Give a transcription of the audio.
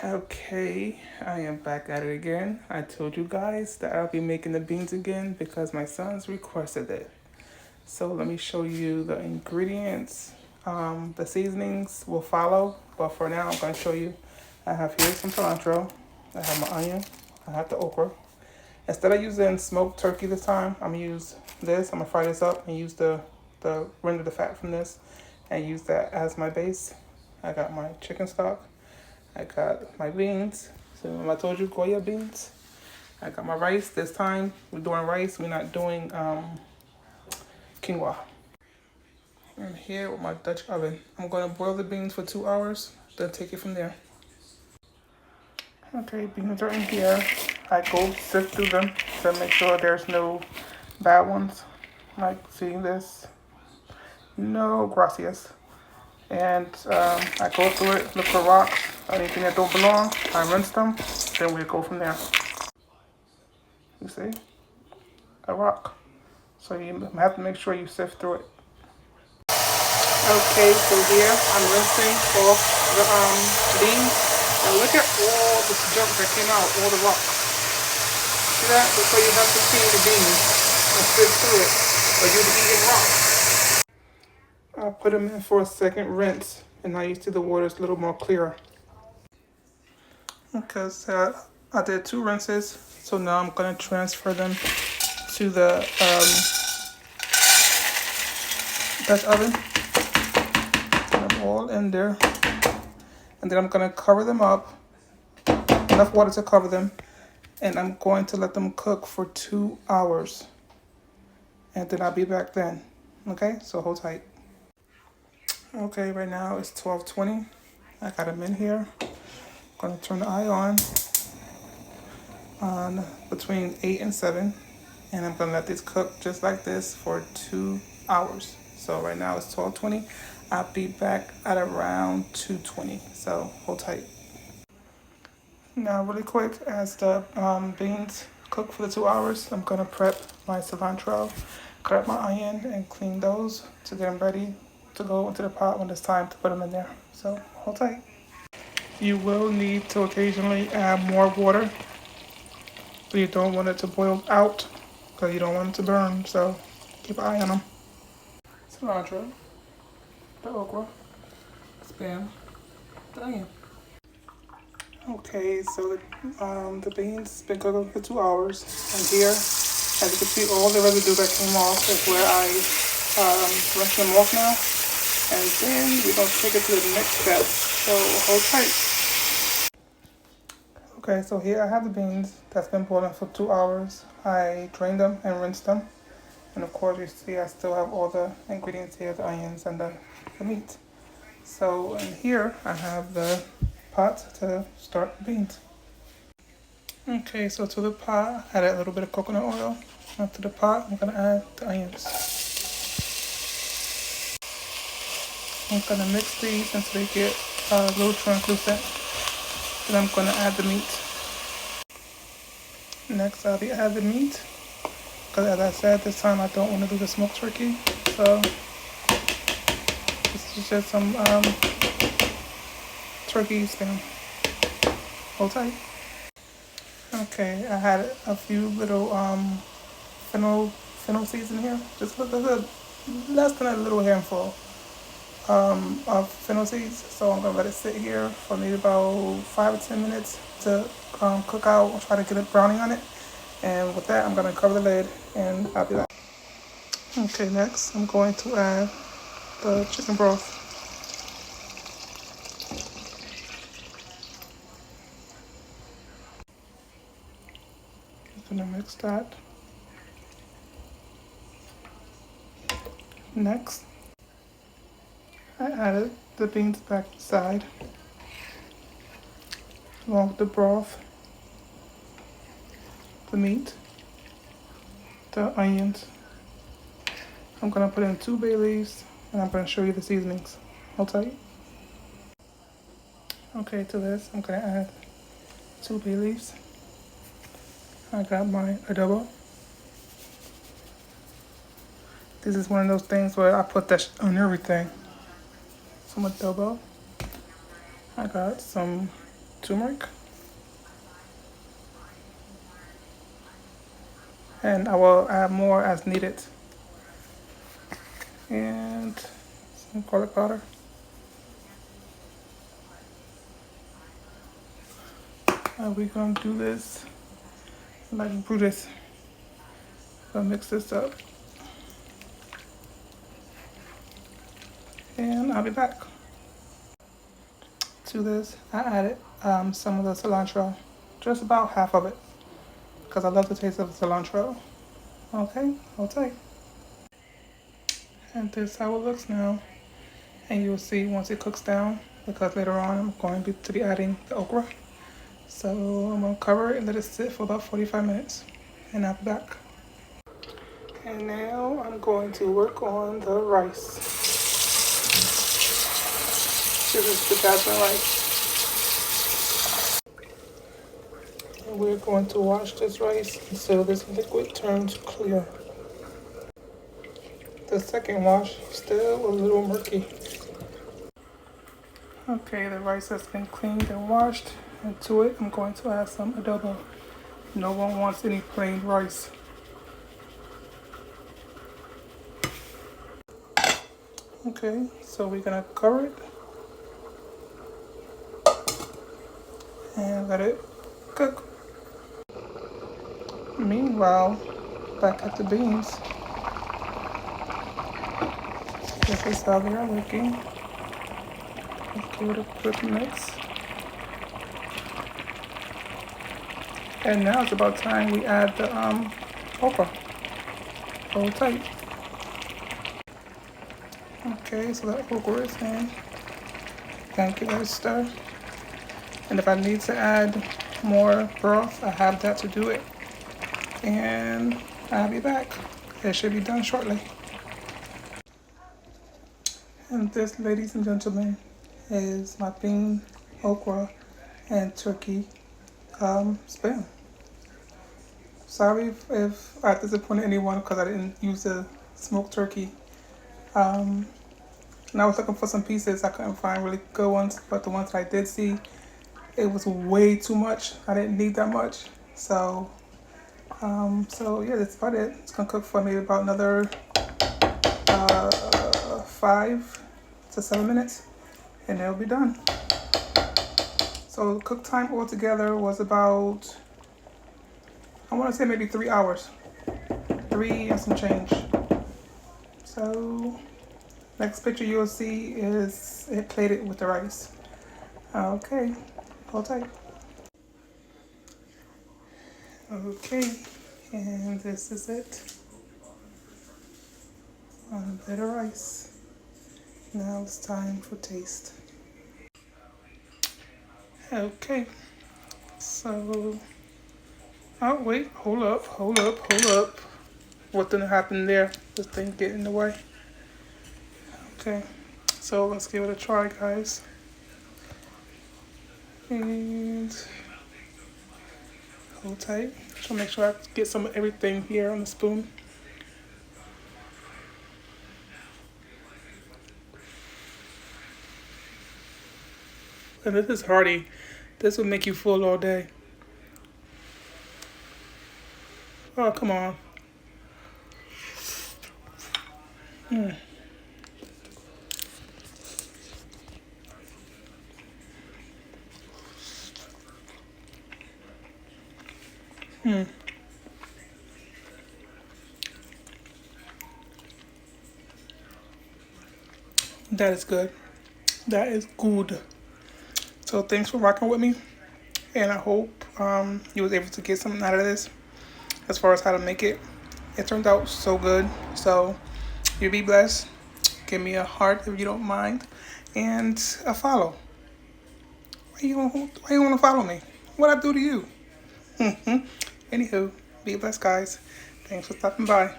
Okay, I am back at it again. I told you guys that I'll be making the beans again because my sons requested it. So let me show you the ingredients. The seasonings will follow, but for now I'm going to show you. I have here some cilantro, I have my onion, I have the okra. Instead of using smoked turkey this time, I'm going to use this. I'm going to fry this up and use the render the fat from this and use that as my base. I got my chicken stock. I got my beans. So I told you, Goya beans. I got my rice. This time we're doing rice. We're not doing quinoa. I'm here with my Dutch oven. I'm going to boil the beans for 2 hours, then take it from there. Okay, beans are in here. I go sift through them to make sure there's no bad ones. Like seeing this. No, gracias. And I go through it, look for rocks, anything that don't belong. I rinse them, then we go from there. You see? A rock. So you have to make sure you sift through it. Okay, so here I'm rinsing off the beans. And look at all the junk that came out, all the rocks. See that? That's why you have to clean the beans and sift through it, or you'll be eating rocks. I'll put them in for a second rinse, and now you see the water is a little more clear. Because I did 2 rinses, so now I'm going to transfer them to the Dutch oven. Put them all in there. And then I'm going to cover them up, enough water to cover them, and I'm going to let them cook for 2 hours. And then I'll be back then. Okay, so hold tight. Okay, right now it's 12:20. I got them in here. I'm going to turn the eye on between 8 and 7. And I'm going to let this cook just like this for 2 hours. So right now it's 12:20. I'll be back at around 2:20. So hold tight. Now really quick, as the beans cook for the 2 hours, I'm going to prep my cilantro, cut up my onion, and clean those to get them ready to go into the pot when it's time to put them in there. So hold tight. You will need to occasionally add more water, but you don't want it to boil out because you don't want it to burn. So keep an eye on them. Cilantro, the okra, spam, the onion. Okay, so the beans been cooking for 2 hours, and here, as you can see, all the residue that came off is where I rinse them off now, and then we're gonna take it to the next step. So hold tight. Okay, so here I have the beans that's been boiling for 2 hours. I drained them and rinsed them, and of course you see I still have all the ingredients here, the onions and the meat. So in here I have the pot to start the beans. Okay, so to the pot, I add a little bit of coconut oil. Now to the pot, I'm gonna add the onions. I'm gonna mix these until they get a little translucent. Then I'm gonna add the meat. Next, I'll be adding the meat. Because as I said, this time I don't want to do the smoked turkey. So this is just some turkey spam. Hold tight. Okay, I had a few little fennel seeds in here. Just less than a little handful of fennel seeds. So I'm gonna let it sit here for maybe about 5 or 10 minutes to cook out and try to get a browning on it. And with that, I'm gonna cover the lid and I'll be back. Okay, next I'm going to add the chicken broth. Just gonna mix that. Next, I added the beans back inside, along with the broth, the meat, the onions. I'm gonna put in 2 bay leaves, and I'm gonna show you the seasonings. Hold tight. Okay, to this, I'm gonna add 2 bay leaves. I got my adobo. This is one of those things where I put that on everything. Some adobo. I got some turmeric. And I will add more as needed. And some garlic powder. And we're gonna do this like Brutus. I'll mix this up. And I'll be back. To this, I added some of the cilantro, just about half of it, because I love the taste of the cilantro. Okay, hold tight. And this is how it looks now. And you'll see once it cooks down, because later on I'm going to be adding the okra. So I'm gonna cover it and let it sit for about 45 minutes, and I'll be back. And now I'm going to work on the rice. This is the jasmine rice. And we're going to wash this rice until this liquid turns clear. The second wash still a little murky. Okay, the rice has been cleaned and washed. And to it, I'm going to add some adobo. No one wants any plain rice. Okay, so we're gonna cover it and let it cook. Meanwhile, back at the beans. This is how they are looking. Let's give it a quick mix. And now it's about time we add the okra. Hold tight. Okay, so the okra is in. Gonna give that a stir. And if I need to add more broth, I have that to do it. And I'll be back. It should be done shortly. And this, ladies and gentlemen, is my bean, okra, and turkey spam. Sorry if I disappointed anyone because I didn't use the smoked turkey. And I was looking for some pieces. I couldn't find really good ones, but the ones that I did see, it was way too much. I didn't need that much. So yeah, that's about it. It's gonna cook for maybe about another 5 to 7 minutes, and it'll be done. So cook time altogether was about, I want to say maybe 3 hours, 3 and some change. So next picture you'll see is it plated with the rice. Okay, hold tight. Okay, and this is it. On a bit of rice. Now it's time for taste. Okay, so, oh wait, hold up. What didn't happen there? This thing get in the way. Okay, so let's give it a try, guys. And hold tight. So make sure I get some of everything here on the spoon. And this is hearty. This will make you full all day. Oh, come on. That is good. That is good. So thanks for rocking with me. And I hope you was able to get something out of this as far as how to make it. It turned out so good. So you be blessed. Give me a heart if you don't mind. And a follow. Why you want to follow me? What I do to you? Anywho, be blessed, guys. Thanks for stopping by.